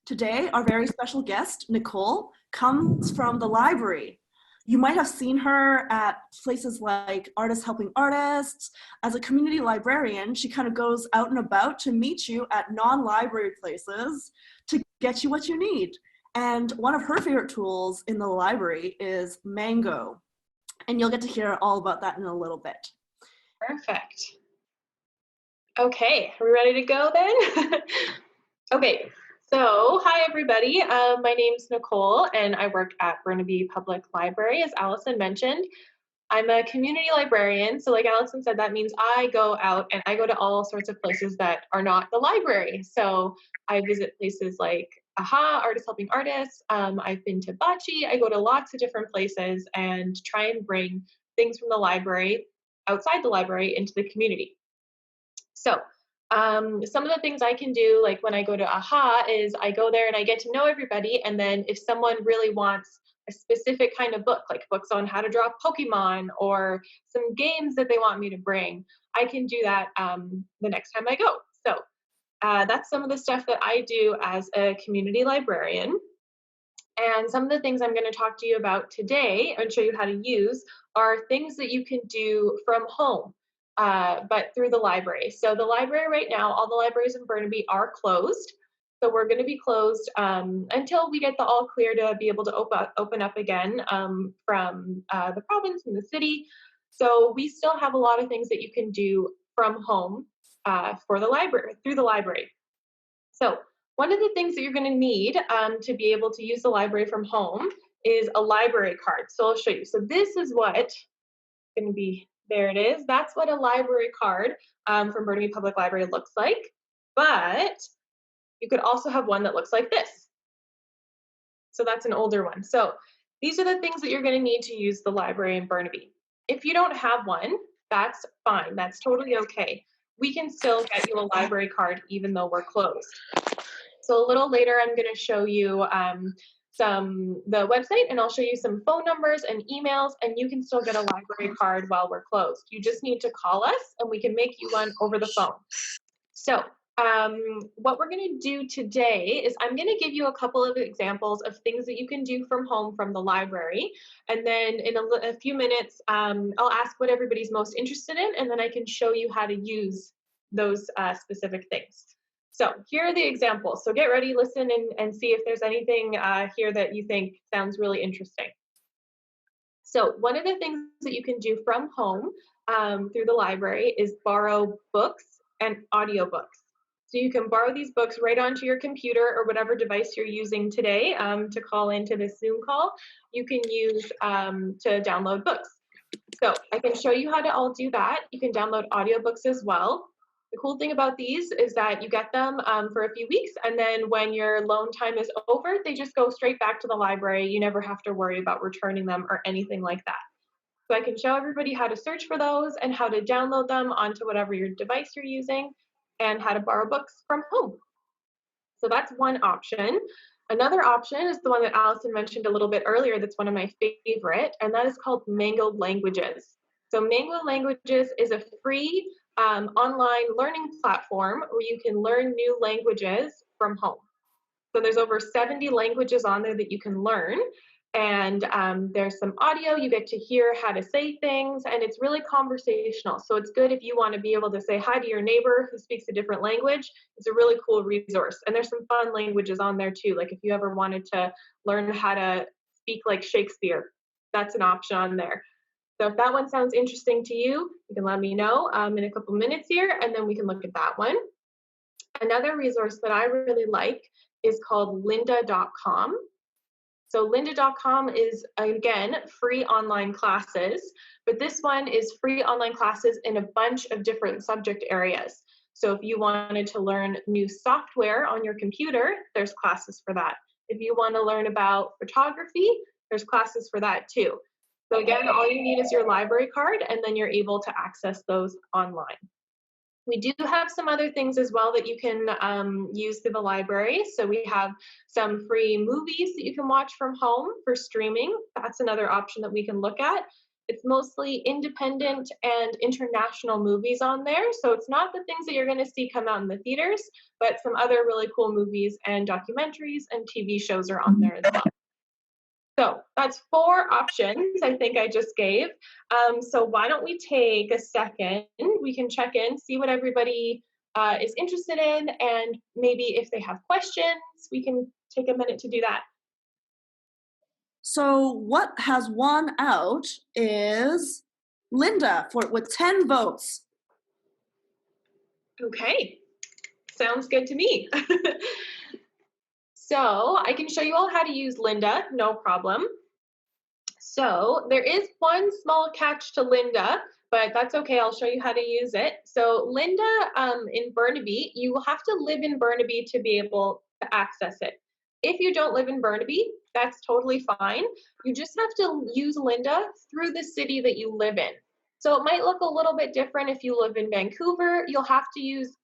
Today, our very special guest, Nicole, comes from the library. You might have seen her at places like Artists Helping Artists. As a community librarian, she kind of goes out and about to meet you at non-library places to get you what you need. And one of her favorite tools in the library is Mango. And you'll get to hear all about that in a little bit. Perfect. Okay, are we ready to go then? Okay, so hi everybody. My name's Nicole and I work at Burnaby Public Library, as Allison mentioned. I'm a community librarian, so like Allison said, that means I go out and I go to all sorts of places that are not the library. So I visit places like AHA, Artists Helping Artists. I've been to Bocce. I go to lots of different places and try and bring things from the library, outside the library, into the community. So some of the things I can do, like when I go to AHA, is I go there and I get to know everybody. And then if someone really wants a specific kind of book, like books on how to draw Pokemon or some games that they want me to bring, I can do that the next time I go. So that's some of the stuff that I do as a community librarian. And some of the things I'm going to talk to you about today and show you how to use are things that you can do from home, but through the library. So the library right now, all the libraries in Burnaby are closed. So we're going to be closed until we get the all clear to be able to open up again from the province and the city. So we still have a lot of things that you can do from home for the library, through the library. So one of the things that you're going to need to be able to use the library from home is a library card. So I'll show you. So this is what it's going to be. There it is. That's what a library card from Burnaby Public Library looks like. But you could also have one that looks like this. So that's an older one. So these are the things that you're going to need to use the library in Burnaby. If you don't have one, that's fine. That's totally okay. We can still get you a library card even though we're closed. So a little later, I'm going to show you the website, and I'll show you some phone numbers and emails, and you can still get a library card while we're closed. You just need to call us, and we can make you one over the phone. So what we're going to do today is I'm going to give you a couple of examples of things that you can do from home from the library, and then in a few minutes, I'll ask what everybody's most interested in, and then I can show you how to use those specific things. So here are the examples. So get ready, listen, and see if there's anything here that you think sounds really interesting. So one of the things that you can do from home through the library is borrow books and audiobooks. So you can borrow these books right onto your computer or whatever device you're using today to call into this Zoom call. You can use to download books. So I can show you how to all do that. You can download audiobooks as well. The cool thing about these is that you get them for a few weeks, and then when your loan time is over, they just go straight back to the library. You never have to worry about returning them or anything like that. So I can show everybody how to search for those and how to download them onto whatever your device you're using and how to borrow books from home. So that's one option. Another option is the one that Allison mentioned a little bit earlier that's one of my favorite, and that is called Mango Languages. So Mango Languages is a free online learning platform where you can learn new languages from home. So there's over 70 languages on there that you can learn, and there's some audio. You get to hear how to say things, and it's really conversational. So it's good if you want to be able to say hi to your neighbor who speaks a different language. It's a really cool resource, and there's some fun languages on there too. Like if you ever wanted to learn how to speak like Shakespeare, that's an option on there. So if that one sounds interesting to you, you can let me know in a couple minutes here, and then we can look at that one. Another resource that I really like is called lynda.com. So lynda.com is, again, free online classes, but this one is free online classes in a bunch of different subject areas. So if you wanted to learn new software on your computer, there's classes for that. If you want to learn about photography, there's classes for that too. So again, all you need is your library card, and then you're able to access those online. We do have some other things as well that you can use through the library. So we have some free movies that you can watch from home for streaming. That's another option that we can look at. It's mostly independent and international movies on there. So it's not the things that you're going to see come out in the theaters, but some other really cool movies and documentaries and TV shows are on there as well. So that's 4 options I think I just gave. So why don't we take a second? We can check in, see what everybody is interested in, and maybe if they have questions, we can take a minute to do that. So what has won out is Lynda with 10 votes. Okay, sounds good to me. So I can show you all how to use Lynda, no problem. So there is one small catch to Lynda, but that's okay. I'll show you how to use it. So Lynda, in Burnaby, you will have to live in Burnaby to be able to access it. If you don't live in Burnaby, that's totally fine. You just have to use Lynda through the city that you live in. So it might look a little bit different if you live in Vancouver. You'll have to use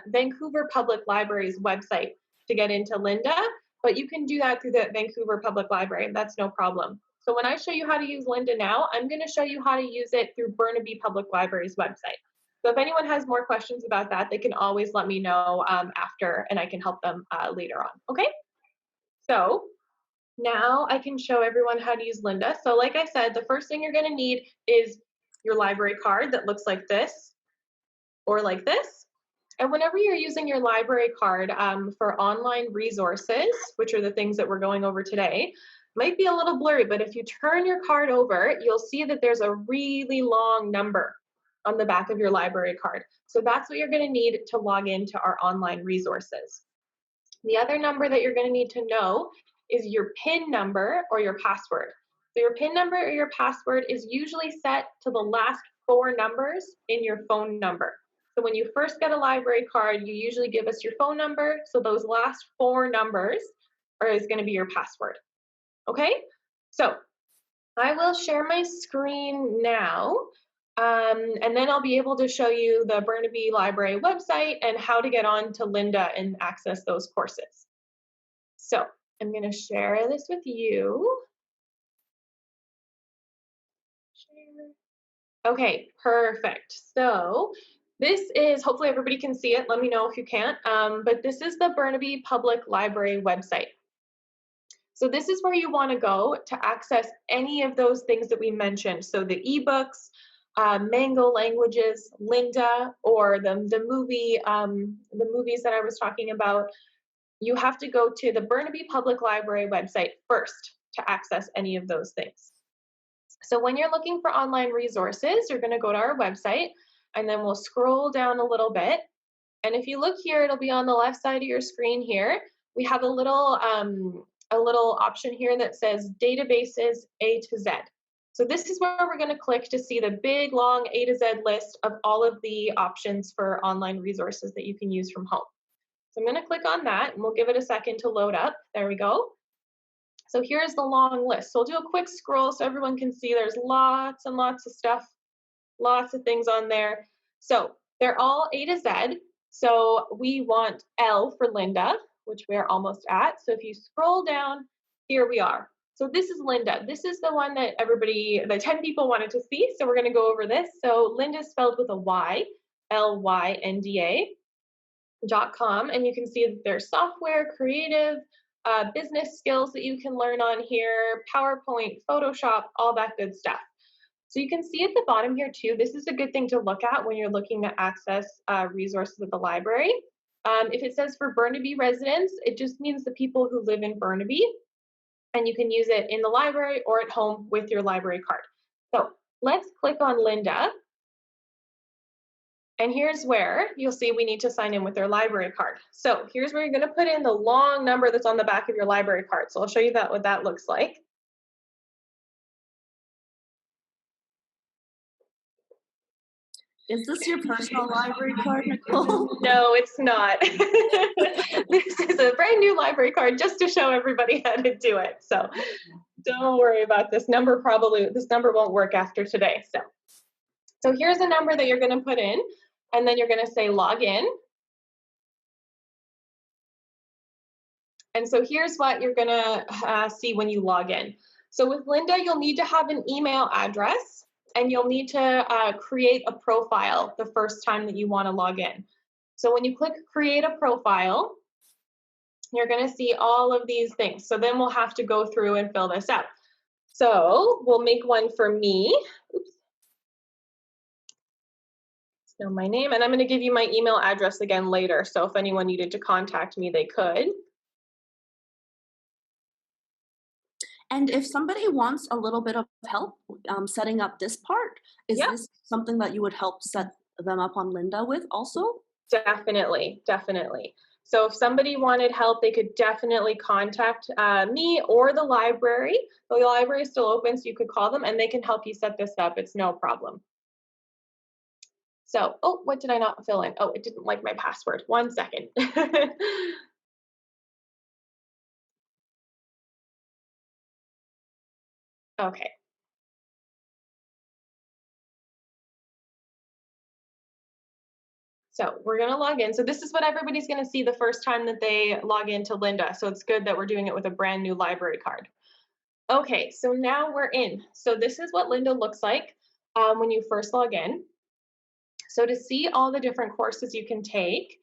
Vancouver Public Library's website to get into Lynda, but you can do that through the Vancouver Public Library. That's no problem. So when I show you how to use Lynda now, I'm going to show you how to use it through Burnaby Public Library's website. So if anyone has more questions about that, they can always let me know after, and I can help them later on. Okay? So now I can show everyone how to use Lynda. So like I said, the first thing you're going to need is your library card that looks like this or like this. And whenever you're using your library card for online resources, which are the things that we're going over today, might be a little blurry, but if you turn your card over, you'll see that there's a really long number on the back of your library card. So that's what you're going to need to log into our online resources. The other number that you're going to need to know is your PIN number or your password. So your PIN number or your password is usually set to the last 4 numbers in your phone number. So when you first get a library card, you usually give us your phone number. So those last 4 numbers is going to be your password. Okay, so I will share my screen now, and then I'll be able to show you the Burnaby Library website and how to get on to Lynda and access those courses. So I'm going to share this with you. Okay, perfect. So this is, hopefully everybody can see it. Let me know if you can't, but this is the Burnaby Public Library website. So this is where you want to go to access any of those things that we mentioned. So the ebooks, Mango Languages, Lynda, or the movies that I was talking about. You have to go to the Burnaby Public Library website first to access any of those things. So when you're looking for online resources, you're going to go to our website, and then we'll scroll down a little bit. And if you look here, it'll be on the left side of your screen here. We have a little option here that says databases A to Z. So this is where we're going to click to see the big long A to Z list of all of the options for online resources that you can use from home. So I'm going to click on that, and we'll give it a second to load up. There we go. So here's the long list. So we'll do a quick scroll so everyone can see there's lots and lots of stuff, lots of things on there. So they're all A to Z. So we want L for Lynda, which we're almost at. So if you scroll down, here we are. So this is Lynda. This is the one that the 10 people wanted to see. So we're going to go over this. So Lynda is spelled with a Y, LYNDA.com. And you can see that there's software, creative, business skills that you can learn on here, PowerPoint, Photoshop, all that good stuff. So you can see at the bottom here too, this is a good thing to look at when you're looking to access resources at the library. If it says for Burnaby residents, it just means the people who live in Burnaby, and you can use it in the library or at home with your library card. So let's click on Lynda. And here's where you'll see we need to sign in with their library card. So here's where you're going to put in the long number that's on the back of your library card. So I'll show you what that looks like. Is this your personal library card, Nicole? No, it's not. This is a brand new library card just to show everybody how to do it. So don't worry about this number. This number won't work after today. So here's a number that you're going to put in, and then you're going to say log in. And so here's what you're going to see when you log in. So with Lynda, you'll need to have an email address and you'll need to create a profile the first time that you want to log in. So when you click create a profile, you're going to see all of these things. So then we'll have to go through and fill this out. So we'll make one for me. Oops. So my name, and I'm going to give you my email address again later. So if anyone needed to contact me, they could. And if somebody wants a little bit of help setting up this part, is this something that you would help set them up on Lynda with also? Definitely, definitely. So if somebody wanted help, they could definitely contact me or the library. The library is still open, so you could call them and they can help you set this up. It's no problem. So, oh, what did I not fill in? Oh, it didn't like my password. 1 second. Okay. So we're going to log in. So this is what everybody's going to see the first time that they log into Lynda. So it's good that we're doing it with a brand new library card. Okay, so now we're in. So this is what Lynda looks like when you first log in. So to see all the different courses you can take,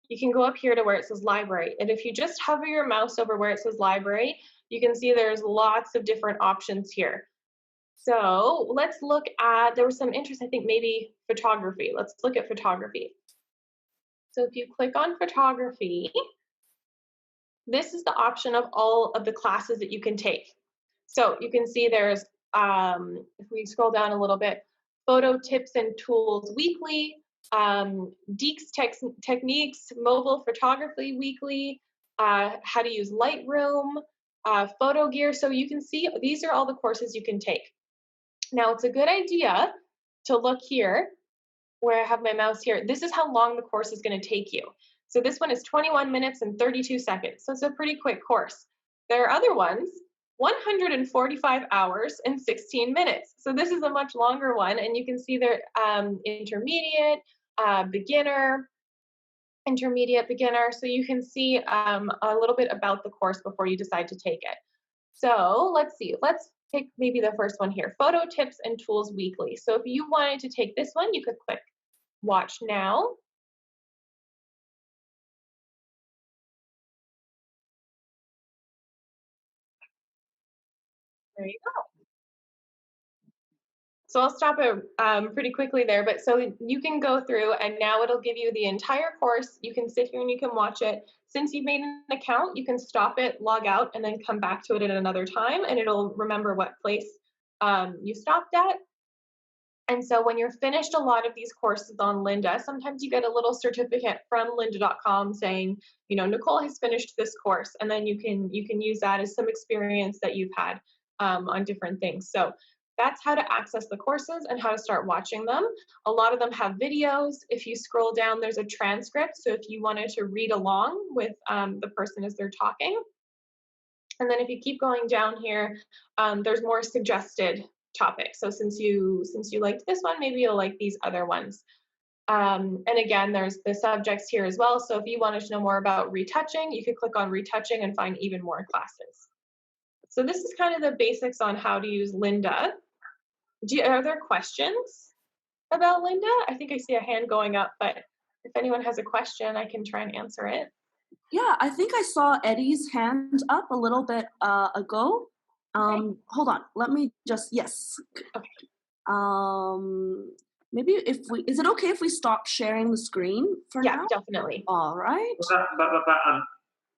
you can go up here to where it says library. And if you just hover your mouse over where it says library, you can see there's lots of different options here. So let's look at, there was some interest, I think maybe photography. Let's look at photography. So if you click on photography, this is the option of all of the classes that you can take. So you can see there's, if we scroll down a little bit, photo tips and tools weekly, Deeks techniques, mobile photography weekly, how to use Lightroom, photo gear. So you can see these are all the courses you can take. Now it's a good idea to look here where I have my mouse here. This is how long the course is going to take you. So this one is 21 minutes and 32 seconds. So it's a pretty quick course. There are other ones, 145 hours and 16 minutes. So this is a much longer one, and you can see there intermediate, beginner, intermediate, beginner. So you can see a little bit about the course before you decide to take it. So let's see, let's pick maybe the first one here, photo tips and tools weekly. So if you wanted to take this one, you could click watch now. There you go. So I'll stop it pretty quickly there, but so you can go through and now it'll give you the entire course. You can sit here and you can watch it. Since you've made an account, you can stop it, log out, and then come back to it at another time, and it'll remember what place you stopped at. And so when you're finished a lot of these courses on Lynda, sometimes you get a little certificate from lynda.com saying, you know, Nicole has finished this course, and then you can use that as some experience that you've had on different things. So that's how to access the courses and how to start watching them. A lot of them have videos. If you scroll down, there's a transcript. So if you wanted to read along with the person as they're talking. And then if you keep going down here, there's more suggested topics. So since you liked this one, maybe you'll like these other ones. And again, there's the subjects here as well. So if you wanted to know more about retouching, you could click on retouching and find even more classes. So this is kind of the basics on how to use Lynda. Are there questions about Lynda? I think I see a hand going up, but if anyone has a question, I can try and answer it. Yeah, I think I saw Eddie's hand up a little bit ago. Okay. Hold on, let me just, yes. Okay. Maybe is it okay if we stop sharing the screen for now? Yeah, definitely. All right. But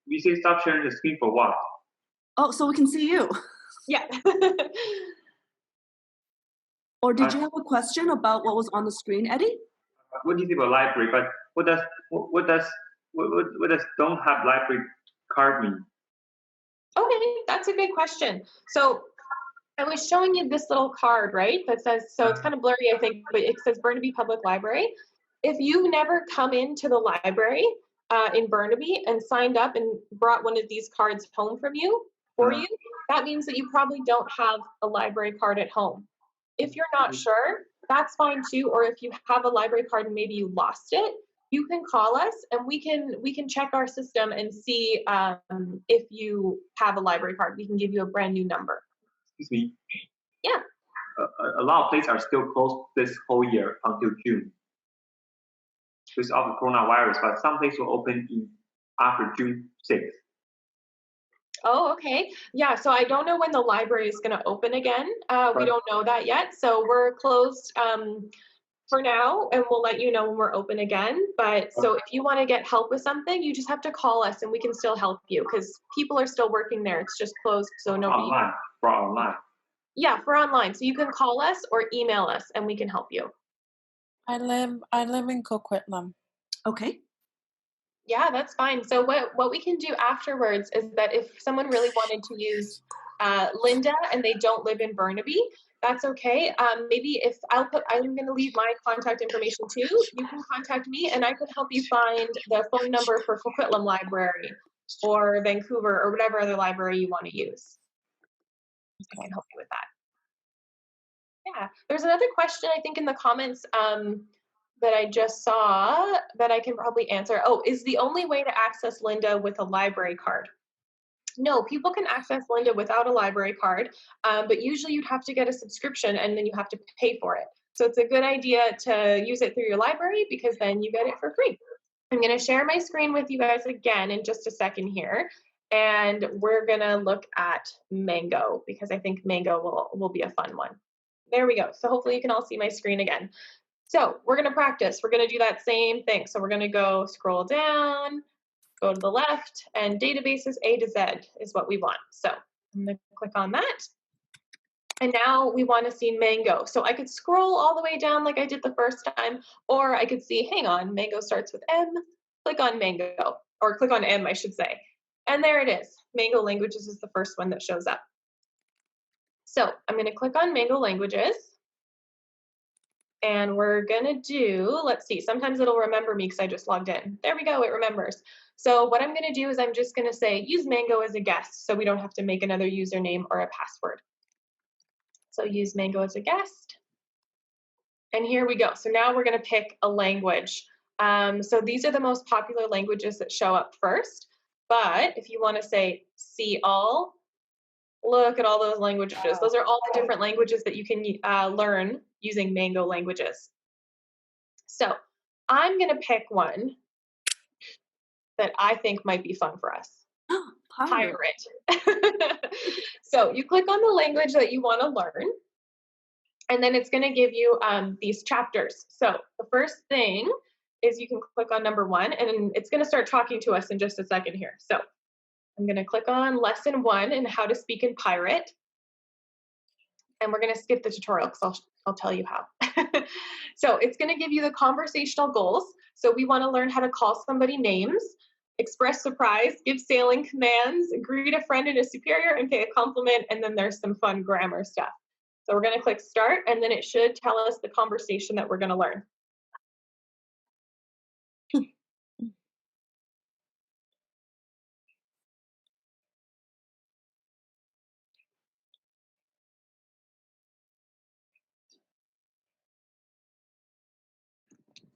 you say stop sharing the screen for what? Oh, so we can see you. Yeah. Or did you have a question about what was on the screen, Eddie? What do you think about library? But what does don't have library card mean? Okay, that's a good question. So I was showing you this little card, right? That says, so it's kind of blurry, I think, but it says Burnaby Public Library. If you've never come into the library in Burnaby and signed up and brought one of these cards home for you, that means that you probably don't have a library card at home. If you're not sure, that's fine too. Or if you have a library card and maybe you lost it, you can call us and we can check our system and see if you have a library card. We can give you a brand new number. Excuse me. Yeah. a lot of places are still closed this whole year until June because of the coronavirus, but some places will open after June 6th. Oh, okay. Yeah, so I don't know when the library is going to open again. We don't know that yet. So we're closed for now, and we'll let you know when we're open again. But so if you want to get help with something, you just have to call us and we can still help you because people are still working there. It's just closed. So nobody. Online. Yeah, for online. So you can call us or email us and we can help you. I live in Coquitlam. Okay. Yeah, that's fine. So what we can do afterwards is that if someone really wanted to use Lynda and they don't live in Burnaby, that's okay. Maybe if I'm going to leave my contact information too. You can contact me and I can help you find the phone number for Coquitlam Library or Vancouver or whatever other library you want to use. I can help you with that. Yeah, there's another question I think in the comments that I just saw that I can probably answer. Oh, is the only way to access Lynda with a library card? No, people can access Lynda without a library card, but usually you'd have to get a subscription and then you have to pay for it. So it's a good idea to use it through your library because then you get it for free. I'm going to share my screen with you guys again in just a second here. And we're going to look at Mango because I think Mango will be a fun one. There we go. So hopefully you can all see my screen again. So we're going to practice. We're going to do that same thing. So we're going to go scroll down, go to the left, and databases A to Z is what we want. So I'm going to click on that. And now we want to see Mango. So I could scroll all the way down like I did the first time, or I could see, hang on, Mango starts with M. Click on Mango, or click on M, I should say. And there it is. Mango Languages is the first one that shows up. So I'm going to click on Mango Languages. And we're going to do, let's see, sometimes it'll remember me because I just logged in. There we go, it remembers. So what I'm going to do is I'm just going to say use Mango as a guest so we don't have to make another username or a password. So use Mango as a guest. And here we go. So now we're going to pick a language. So these are the most popular languages that show up first. But if you want to say see all, look at all those languages. Those are all the different languages that you can learn using Mango Languages. So I'm going to pick one that I think might be fun for us. Pirate. So you click on the language that you want to learn, and then it's going to give you these chapters. So the first thing is you can click on number 1, and it's going to start talking to us in just a second here. So I'm going to click on lesson 1 and how to speak in pirate. And we're going to skip the tutorial because I'll tell you how. So it's going to give you the conversational goals. So we want to learn how to call somebody names, express surprise, give sailing commands, greet a friend and a superior, and pay a compliment. And then there's some fun grammar stuff. So we're going to click start, and then it should tell us the conversation that we're going to learn.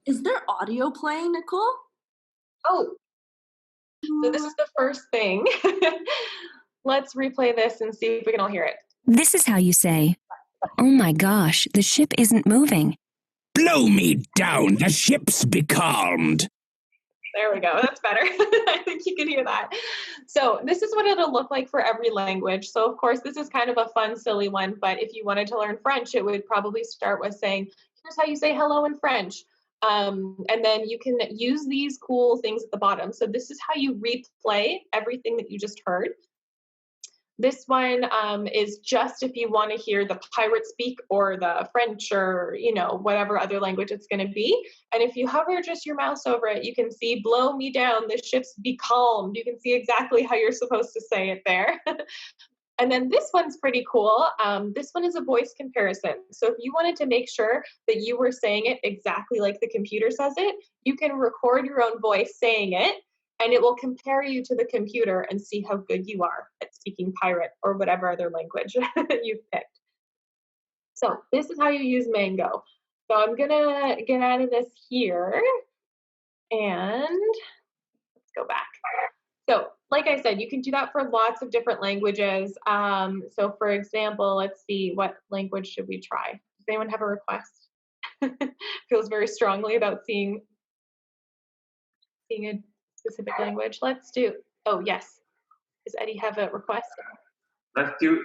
Is there audio playing, Nicole? Oh, so this is the first thing. Let's replay this and see if we can all hear it. This is how you say, "Oh my gosh, the ship isn't moving." Blow me down, the ship's becalmed. There we go, that's better. I think you can hear that. So this is what it'll look like for every language. So of course, this is kind of a fun, silly one, but if you wanted to learn French, it would probably start with saying, here's how you say hello in French. And then you can use these cool things at the bottom. So this is how you replay everything that you just heard. This one is just if you want to hear the pirate speak or the French or, you know, whatever other language it's going to be. And if you hover just your mouse over it, you can see blow me down, the ship's becalmed. You can see exactly how you're supposed to say it there. And then this one's pretty cool. This one is a voice comparison. So if you wanted to make sure that you were saying it exactly like the computer says it, you can record your own voice saying it, and it will compare you to the computer and see how good you are at speaking pirate or whatever other language you've picked. So this is how you use Mango. So I'm gonna get out of this here and let's go back. So like I said, you can do that for lots of different languages. So for example, let's see, what language should we try? Does anyone have a request? Feels very strongly about seeing a specific language. Let's do, oh yes. Does Eddie have a request? Let's do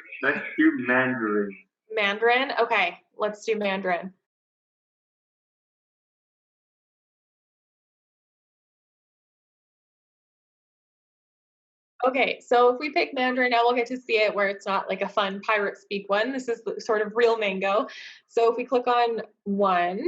Mandarin. Mandarin? Okay, let's do Mandarin. Okay, so if we pick Mandarin, now we'll get to see it where it's not like a fun pirate speak one. This is the sort of real Mango. So if we click on one,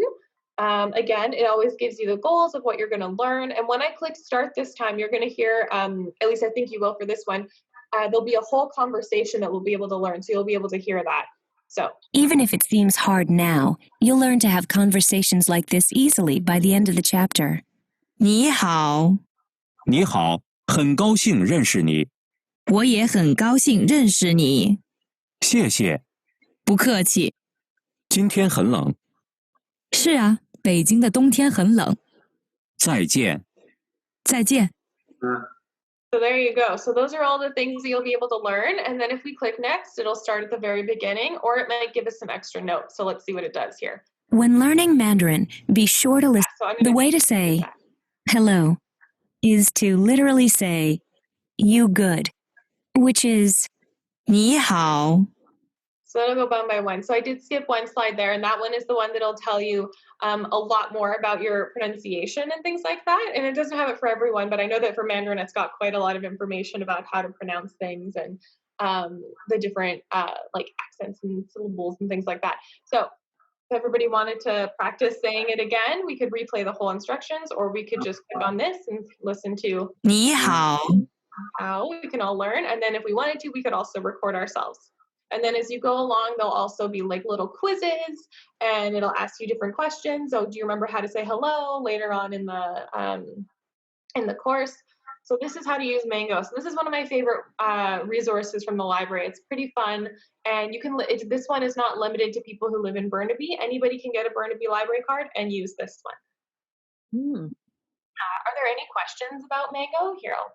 again, it always gives you the goals of what you're going to learn. And when I click start this time, you're going to hear, at least I think you will for this one, there'll be a whole conversation that we'll be able to learn. So you'll be able to hear that. So Even if it seems hard now, you'll learn to have conversations like this easily by the end of the chapter. 你好，你好，很高兴认识你。我也很高兴认识你。谢谢。不客气。今天很冷。是啊，北京的冬天很冷。再见。再见。So there you go. So those are all the things that you'll be able to learn. And then if we click next, it'll start at the very beginning, or it might give us some extra notes. So let's see what it does here. When learning Mandarin, be sure to listen. So The way to say hello is to literally say you good, which is 你好。 So that'll go one by one. So I did skip one slide there, and that one is the one that'll tell you a lot more about your pronunciation and things like that. And it doesn't have it for everyone, but I know that for Mandarin, it's got quite a lot of information about how to pronounce things and the different like accents and syllables and things like that. So if everybody wanted to practice saying it again, we could replay the whole instructions, or we could just click on this and listen to 你好。 how we can all learn. And then if we wanted to, we could also record ourselves. And then as you go along, there'll also be like little quizzes, and it'll ask you different questions. So do you remember how to say hello later on in the course? So this is how to use Mango. So this is one of my favorite resources from the library. It's pretty fun, and you can. This one is not limited to people who live in Burnaby. Anybody can get a Burnaby library card and use this one. Are there any questions about Mango? Here, I'll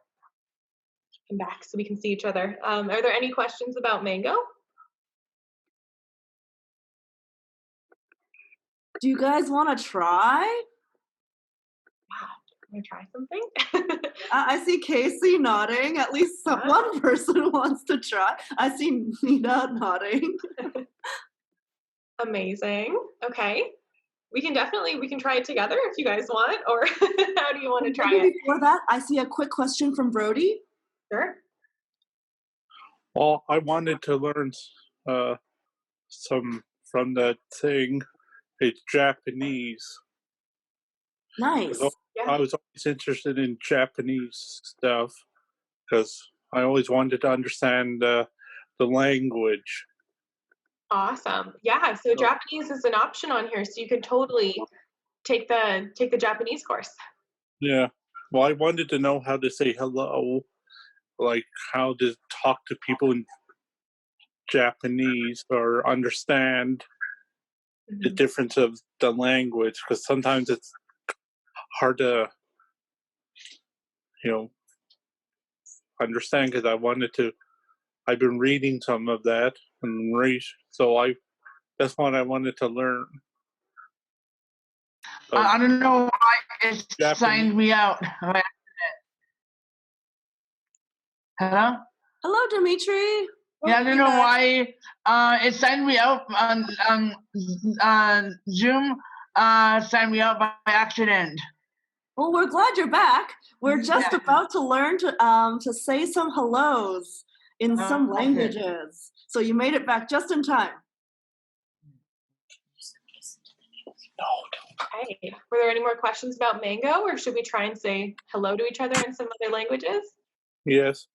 come back so we can see each other. Are there any questions about Mango? Do you guys want to try? Can I try something? I see Casey nodding. At least one person wants to try. I see Nina nodding. Amazing. Okay. We can try it together if you guys want, or how do you want to try it? Before that, I see a quick question from Brody. Sure. Well, I wanted to learn some from that thing. It's Japanese. Nice. I was always interested in Japanese stuff because I always wanted to understand the language. Awesome. Yeah. So Japanese is an option on here, so you could totally take the Japanese course. Yeah. Well, I wanted to know how to say hello, like how to talk to people in Japanese or understand the difference of the language, because sometimes it's hard to, understand, because I've been reading some of that, and so that's what I wanted to learn. I don't know why it signed me out. Hello? Hello, Dimitri. Yeah, I don't know why it signed me out on Zoom. Signed me out by accident. Well, we're glad you're back. We're just about to learn to say some hellos in some languages. So you made it back just in time. Okay. Were there any more questions about Mango, or should we try and say hello to each other in some other languages? Yes.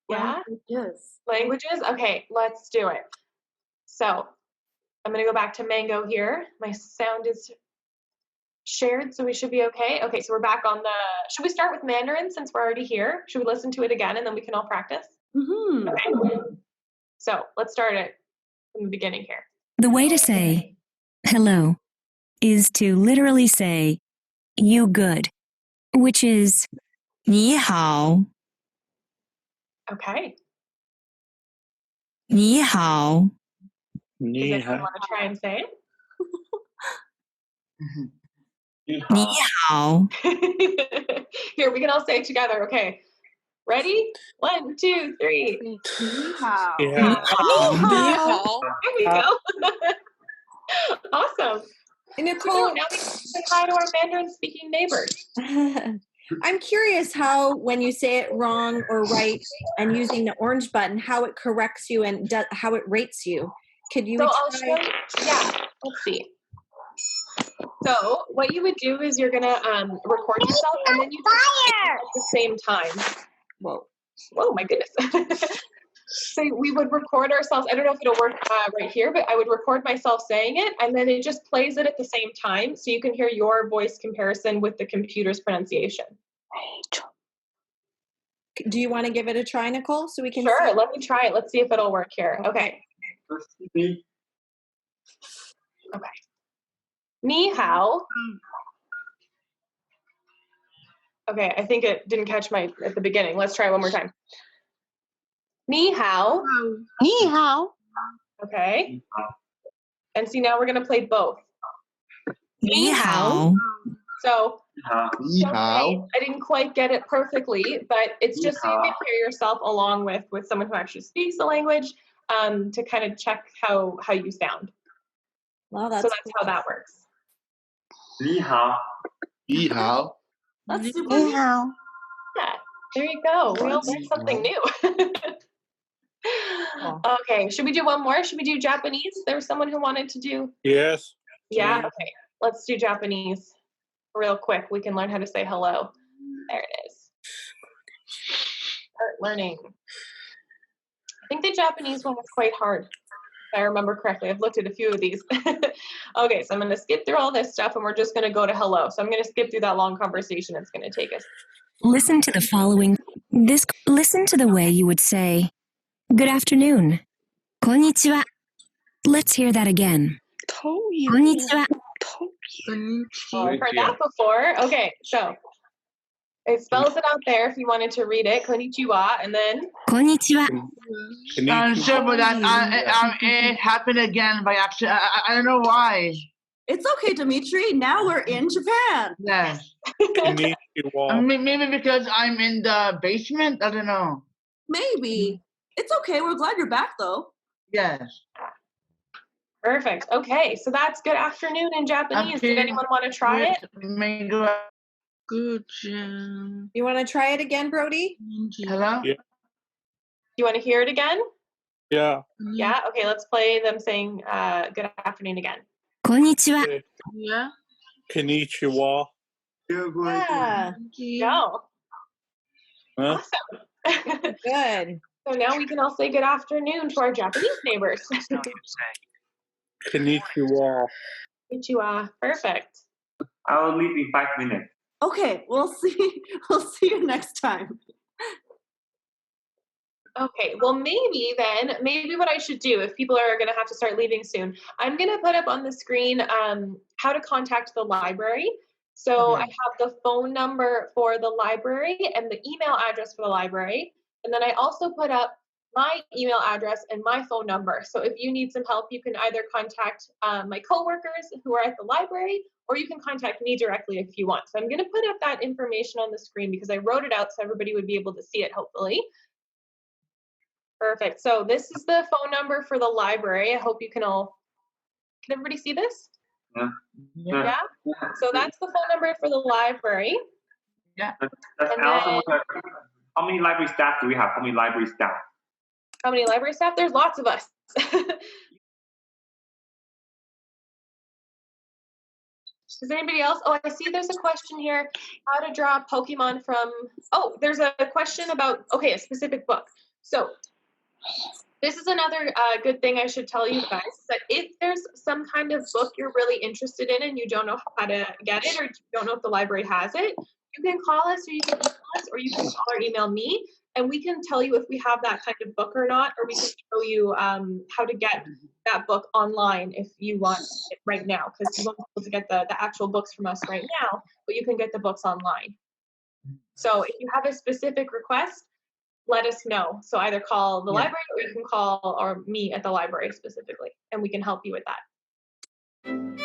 Yeah? Yes. Languages? Okay, let's do it. So I'm going to go back to Mango here. My sound is shared, so we should be okay. Okay, so we're back on should we start with Mandarin since we're already here? Should we listen to it again and then we can all practice? Mm-hmm. Okay. So let's start it from the beginning here. The way to say hello is to literally say you good, which is 你好. Okay. 你好， Does anyone want to try and say it? 你你好， 好， Here, we can all say it together. Okay. Ready? 1, 2, 3. 你好。 Yeah. 你好。 There we go. Awesome. Hey, So Nicole, now we can say hi to our Mandarin-speaking neighbors. I'm curious how, when you say it wrong or right and using the orange button, how it corrects you and how it rates you. Could you So I'll try? show you. Yeah, let's see. So what you would do is you're gonna record yourself and then you just speak at the same time. Whoa, my goodness. So we would record ourselves. I don't know if it'll work right here, but I would record myself saying it, and then it just plays it at the same time, so you can hear your voice comparison with the computer's pronunciation. Do you want to give it a try, Nicole, so we can Sure, see? let me try it. Let's see if it'll work here. Okay. Okay. 你好. Okay, I think it didn't catch my at the beginning. Let's try it one more time. 你好. 你好. Okay. And see, now we're going to play both. 你好， So, 你好， okay, I didn't quite get it perfectly, but it's just so you can hear yourself along with someone who actually speaks the language to kind of check how you sound. Well, So that's how that works. 你好，你好. That's super. 你好. Yeah, there you go. We all learned something new. Okay, should we do one more? Should we do Japanese? There was someone who wanted to do. Yes. Yeah, okay. Let's do Japanese real quick. We can learn how to say hello. There it is. Start learning. I think the Japanese one was quite hard, if I remember correctly. I've looked at a few of these. Okay, so I'm going to skip through all this stuff, and we're just going to go to hello. So I'm going to skip through that long conversation it's going to take us. Listen to the following. Listen to the way you would say, "Good afternoon." こんにちは. Let's hear that again. こんにちは. Oh, I've heard that before. Okay, so it spells it out there if you wanted to read it. Konnichiwa, and then こんにちは. Sure, but it happened again by accident. I don't know why. It's okay, Dimitri. Now we're in Japan. Yes. Konnichiwa. Maybe because I'm in the basement. I don't know. Maybe. It's okay. We're glad you're back, though. Yes. perfect. Okay, so that's good afternoon in Japanese. Did anyone want to try it? Good job. You want to try it again, Brody? Hello? Yeah. You want to hear it again? Yeah. Yeah. Okay, let's play them saying good afternoon again. こんにちは. Yeah. Konnichiwa. Yeah. Go. Huh? Awesome. Good. So now we can all say good afternoon to our Japanese neighbors. Konnichiwa. Konnichiwa. Perfect. I will leave in 5 minutes. Okay, we'll see. We'll see you next time. Okay, well, maybe what I should do if people are going to have to start leaving soon, I'm going to put up on the screen how to contact the library. So I have the phone number for the library and the email address for the library. And then I also put up my email address and my phone number. So if you need some help, you can either contact my coworkers who are at the library, or you can contact me directly if you want. So I'm going to put up that information on the screen because I wrote it out so everybody would be able to see it, hopefully. Perfect. So this is the phone number for the library. I hope you can everybody see this? Yeah. So that's the phone number for the library. Yeah. How many library staff do we have? How many library staff? How many library staff? There's lots of us. Does anybody else? Oh, I see there's a question here. How to draw Pokemon from... Oh, there's a question about, a specific book. So this is another good thing I should tell you guys, that if there's some kind of book you're really interested in and you don't know how to get it, or you don't know if the library has it, you can call us, or you can email us, or you can call or email me, and we can tell you if we have that kind of book or not, or we can show you how to get that book online if you want it right now, because you won't be able to get the actual books from us right now, but you can get the books online. So if you have a specific request, let us know. So either call the Yeah. library, or you can call or me at the library specifically, and we can help you with that.